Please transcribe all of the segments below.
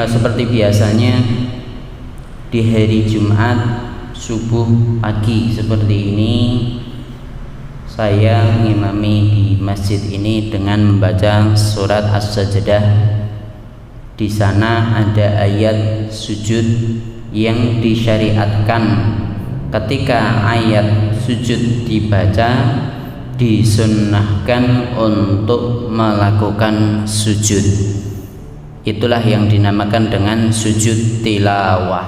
seperti biasanya di hari Jumat subuh pagi seperti ini saya mengimami di masjid ini dengan membaca surat As-Sajdah. Di sana ada ayat sujud yang disyariatkan. Ketika ayat sujud dibaca, disunnahkan untuk melakukan sujud. Itulah yang dinamakan dengan sujud tilawah.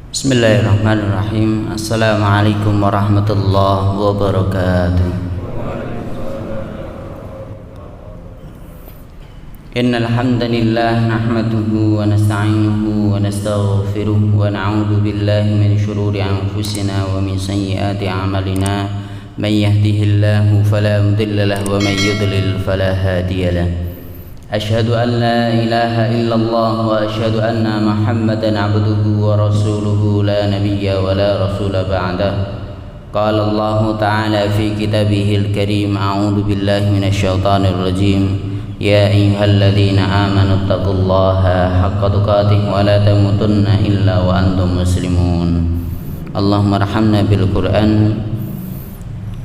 Bismillahirrahmanirrahim. Assalamualaikum warahmatullahi wabarakatuh. Innal hamdalillah nahmaduhu wa nasta'inuhu wa nastaghfiruh wa na'udzu billahi min shururi anfusina wa min sayyiati a'malina. May yahdihillahu fala mudilla lahu wa may yudlil fala hadiya lahu. Asyhadu an la ilaha illallah wa asyhadu anna Muhammadan abduhu wa rasuluhu la nabiyya wa la rasula ba'dah. Qala Allah ta'ala fi kitabihil karim, a'udzu billahi minasy syaithanir rajim. Ya ayyuhalladzina amanu taqullaha haqqa tuqatih wa la tamutunna illa wa antum muslimun. Allahumma arhamna bil Qur'an.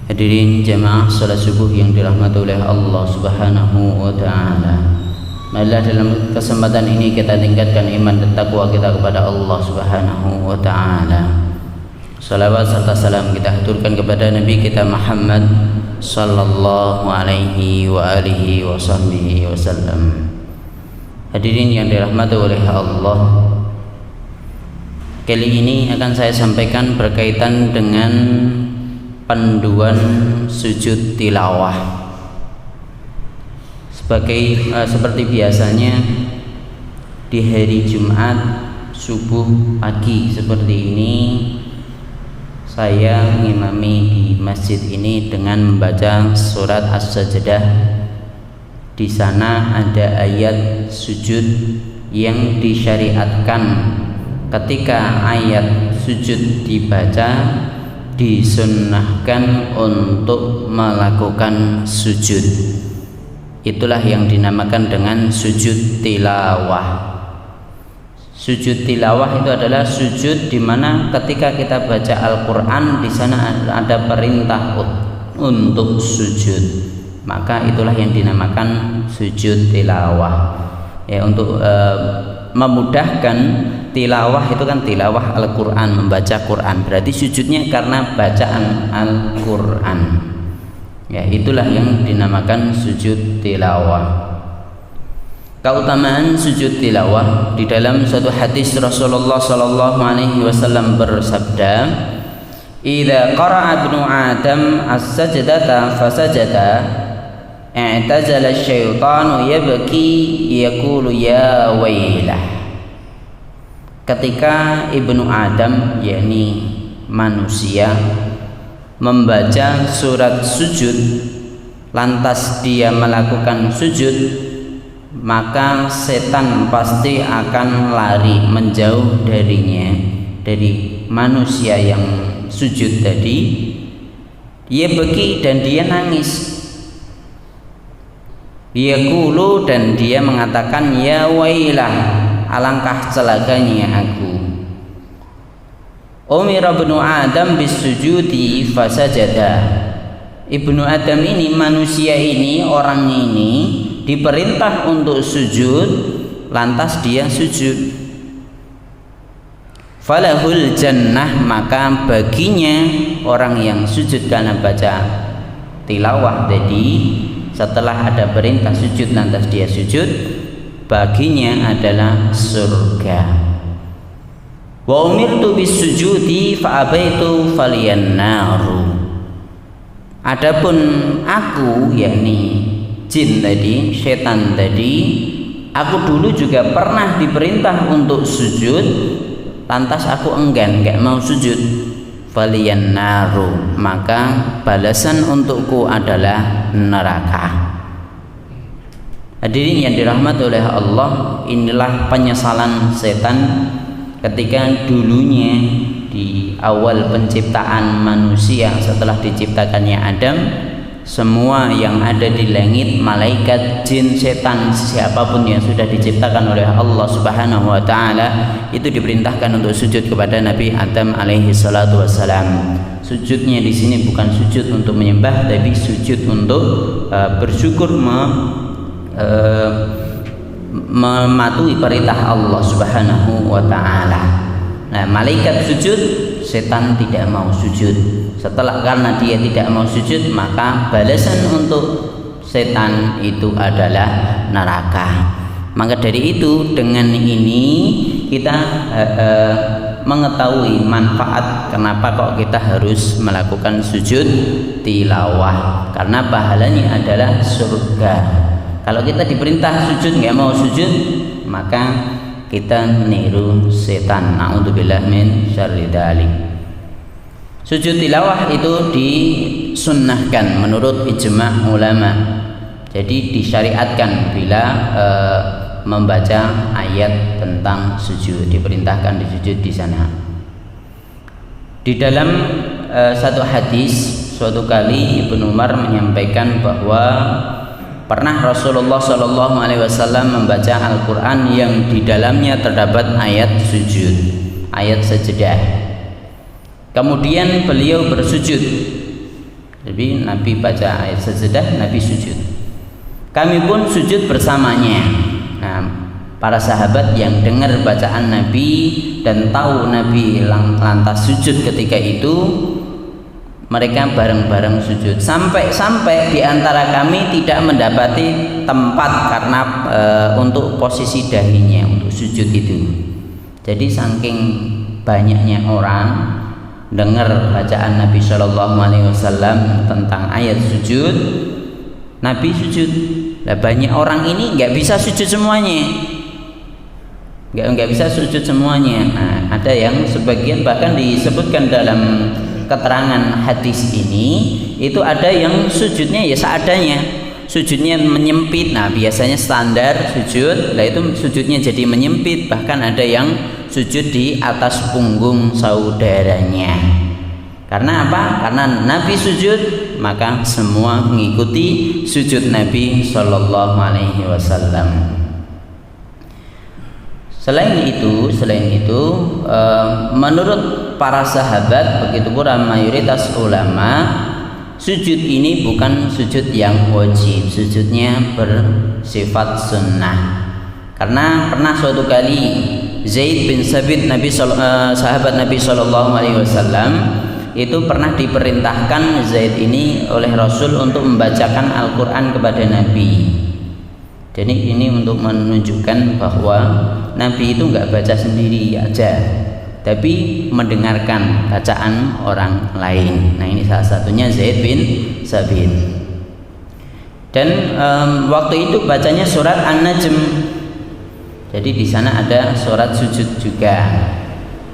Hadirin jamaah salat subuh yang dirahmati oleh Allah Subhanahu wa taala. Marilah dalam kesempatan ini kita tingkatkan iman dan takwa kita kepada Allah Subhanahu wa taala. Salawat serta salam kita haturkan kepada Nabi kita Muhammad sallallahu alaihi wa alihi wa sahbihi wasallam. Hadirin yang dirahmati oleh Allah, kali ini akan saya sampaikan berkaitan dengan panduan sujud tilawah. Seperti biasanya di hari Jumat subuh pagi seperti ini saya mengimami di masjid ini dengan membaca surat As-Sajdah. Di sana ada ayat sujud yang disyariatkan. Ketika ayat sujud dibaca, disunnahkan untuk melakukan sujud. Itulah yang dinamakan dengan sujud tilawah. Sujud tilawah itu adalah sujud di mana ketika kita baca Al-Qur'an di sana ada perintah untuk sujud. Maka itulah yang dinamakan sujud tilawah. Ya, untuk memudahkan, tilawah itu kan tilawah Al-Qur'an, membaca Qur'an. Berarti sujudnya karena bacaan Al-Qur'an. Ya, itulah yang dinamakan sujud tilawah. Keutamaan sujud tilawah, di dalam suatu hadis Rasulullah sallallahu alaihi wasallam bersabda, "Idza qara'a ibnu Adam as-sajdata fasajada, i'tazala asy-syaitanu yabki yaqulu ya wailah." Ketika ibnu Adam, yakni manusia, membaca surat sujud, lantas dia melakukan sujud, maka setan pasti akan lari menjauh darinya, dari manusia yang sujud tadi. Dia pergi dan dia nangis. Dia kulu dan dia mengatakan ya wailah, alangkah celakanya aku. Umira ibnu Adam bisujudi fasajada. Ibnu Adam ini, manusia ini, orang ini diperintah untuk sujud, lantas dia sujud. Falahul jannah, maka baginya orang yang sujud karena baca tilawah tadi, setelah ada perintah sujud lantas dia sujud, baginya adalah surga. Wa umirtu bisujudi fa abaitu faliyan naru. Adapun aku, yakni jin tadi, setan tadi, aku dulu juga pernah diperintah untuk sujud, lantas aku enggan, enggak mau sujud. Faliyan naru, maka balasan untukku adalah neraka. Hadirin yang dirahmati oleh Allah, inilah penyesalan setan ketika dulunya di awal penciptaan manusia setelah diciptakannya Adam, semua yang ada di langit, malaikat, jin, setan, siapapun yang sudah diciptakan oleh Allah Subhanahu wa taala itu diperintahkan untuk sujud kepada Nabi Adam alaihi salatu wassalam. Sujudnya di sini bukan sujud untuk menyembah, tapi sujud untuk bersyukur, mematuhi perintah Allah Subhanahu wa taala. Nah, malaikat sujud, setan tidak mau sujud. Karena dia tidak mau sujud, maka balasan untuk setan itu adalah neraka. Maka dari itu, dengan ini kita mengetahui manfaat kenapa kok kita harus melakukan sujud tilawah, karena pahalanya adalah surga. Kalau kita diperintah sujud nggak mau sujud, maka kita niru setan. Na'udzubillah min syarri dzalik. Sujud tilawah itu disunnahkan menurut ijma' ulama. Jadi disyariatkan bila membaca ayat tentang sujud, diperintahkan disujud di sana. Di dalam satu hadis, suatu kali Ibnu Umar menyampaikan bahwa pernah Rasulullah SAW membaca Al-Quran yang di dalamnya terdapat ayat sujud, ayat sajadah. Kemudian beliau bersujud. Jadi Nabi baca ayat sajadah, Nabi sujud. Kami pun sujud bersamanya. Nah, para sahabat yang dengar bacaan Nabi dan tahu Nabi lantas sujud ketika itu, mereka bareng-bareng sujud. Sampai di antara kami tidak mendapati tempat karena untuk posisi dahinya untuk sujud itu. Jadi saking banyaknya orang dengar bacaan Nabi Shallallahu Alaihi Wasallam tentang ayat sujud, Nabi sujud. Nah, banyak orang ini nggak bisa sujud semuanya, nggak bisa sujud semuanya. Nah, ada yang sebagian bahkan disebutkan dalam keterangan hadis ini, itu ada yang sujudnya ya seadanya, sujudnya menyempit. Nah, biasanya standar sujud, lah itu sujudnya jadi menyempit, bahkan ada yang sujud di atas punggung saudaranya. Karena apa? Karena Nabi sujud, maka semua mengikuti sujud Nabi Shallallahu Alaihi Wasallam. Selain itu, menurut para sahabat, begitu pula mayoritas ulama, sujud ini bukan sujud yang wajib, sujudnya bersifat sunnah. Karena pernah suatu kali Zaid bin Sabit, sahabat Nabi Shallallahu Alaihi Wasallam, itu pernah diperintahkan Zaid ini oleh Rasul untuk membacakan Al-Quran kepada Nabi. Jadi ini untuk menunjukkan bahwa Nabi itu nggak baca sendiri aja, tapi mendengarkan bacaan orang lain. Nah, ini salah satunya Zaid bin Sabit. Dan waktu itu bacanya surat An-Najm. Jadi di sana ada surat sujud juga.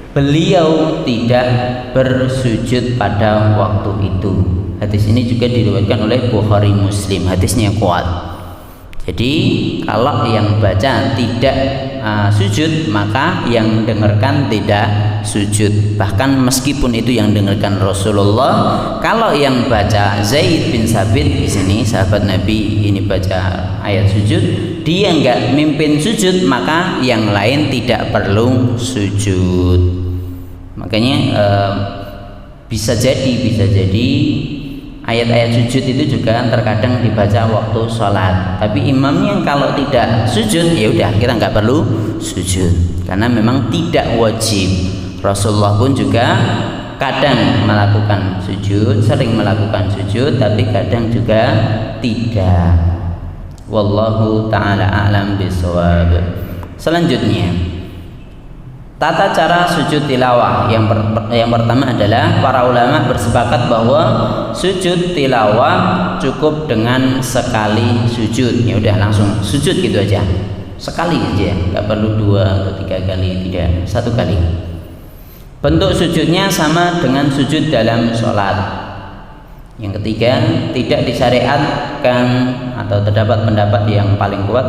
Beliau tidak bersujud pada waktu itu. Hadis ini juga diriwayatkan oleh Bukhari Muslim. Hadisnya kuat. Jadi kalau yang baca tidak sujud, maka yang dengarkan tidak sujud. Bahkan meskipun itu yang dengarkan Rasulullah, kalau yang baca Zaid bin Sabit di sini sahabat Nabi ini baca ayat sujud, dia enggak mimpin sujud, maka yang lain tidak perlu sujud. Makanya bisa jadi ayat-ayat sujud itu juga terkadang dibaca waktu sholat, tapi imamnya kalau tidak sujud, ya udah kita nggak perlu sujud karena memang tidak wajib. Rasulullah pun juga kadang melakukan sujud, sering melakukan sujud, tapi kadang juga tidak. Wallahu ta'ala a'lam bishawab. Selanjutnya, tata cara sujud tilawah yang pertama adalah para ulama bersepakat bahwa sujud tilawah cukup dengan sekali sujud. Ya udah langsung sujud gitu aja, sekali aja, nggak perlu 2 atau 3 kali, tidak, 1 kali. Bentuk sujudnya sama dengan sujud dalam sholat. Yang ketiga, tidak disyariatkan atau terdapat pendapat yang paling kuat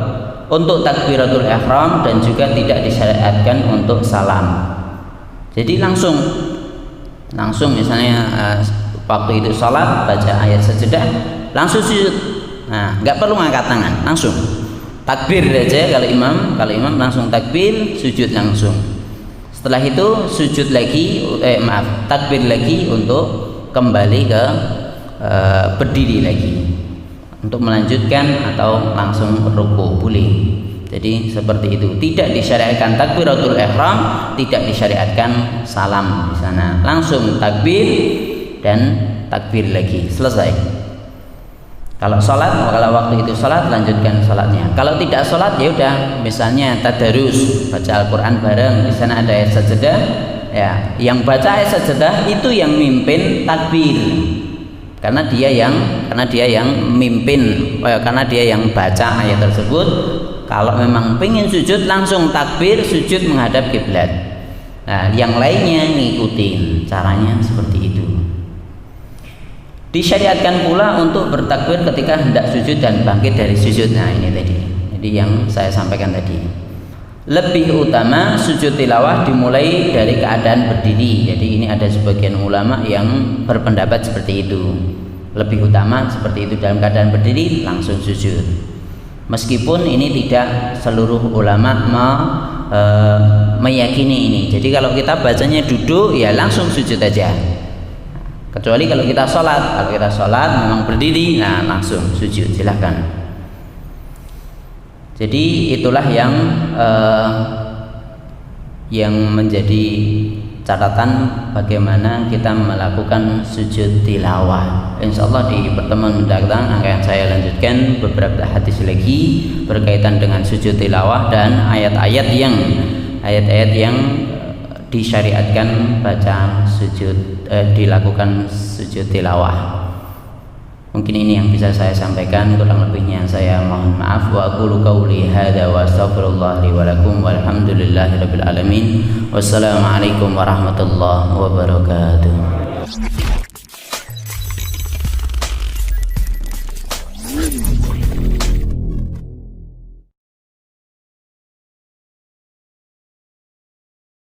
untuk takbiratul ihram dan juga tidak disyariatkan untuk salam. Jadi langsung Langsung misalnya waktu itu sholat baca ayat sajadah langsung sujud. Nah, nggak perlu ngangkat tangan, langsung takbir aja. Kalau imam langsung takbir, sujud langsung. Setelah itu sujud lagi, takbir lagi untuk kembali ke berdiri lagi untuk melanjutkan atau langsung ruku boleh. Jadi seperti itu. Tidak disyariatkan takbiratul ihram, tidak disyariatkan salam di sana. Langsung takbir dan takbir lagi, selesai. Kalau sholat, kalau waktu itu sholat, lanjutkan sholatnya. Kalau tidak sholat, ya udah, misalnya tadarus, baca Al-Quran bareng, di sana ada ayat sajadah, ya, yang baca ayat sajadah itu yang mimpin takbir, karena dia yang mimpin, karena dia yang baca ayat tersebut. Kalau memang pengen sujud, langsung takbir, sujud menghadap kiblat. Nah, yang lainnya ngikutin, caranya seperti itu. Disyariatkan pula untuk bertakbir ketika hendak sujud dan bangkit dari sujud. Nah, ini tadi. Jadi yang saya sampaikan tadi. Lebih utama sujud tilawah dimulai dari keadaan berdiri. Jadi ini ada sebagian ulama yang berpendapat seperti itu. Lebih utama seperti itu, dalam keadaan berdiri langsung sujud. Meskipun ini tidak seluruh ulama meyakini ini. Jadi kalau kita bacanya duduk, ya langsung sujud aja. Kecuali kalau kita sholat memang berdiri, nah langsung sujud, silahkan. Jadi itulah yang menjadi catatan bagaimana kita melakukan sujud tilawah. Insyaallah di pertemuan mendatang akan saya lanjutkan beberapa hadis lagi berkaitan dengan sujud tilawah dan ayat-ayat yang disyariatkan baca sujud, dilakukan sujud tilawah. Mungkin ini yang bisa saya sampaikan, kurang lebihnya saya mohon maaf. Wa aqulu qauli hadza wa astaghfirullah li wa lakum walhamdulillahirabbil alamin. Wassalamualaikum warahmatullahi wabarakatuh.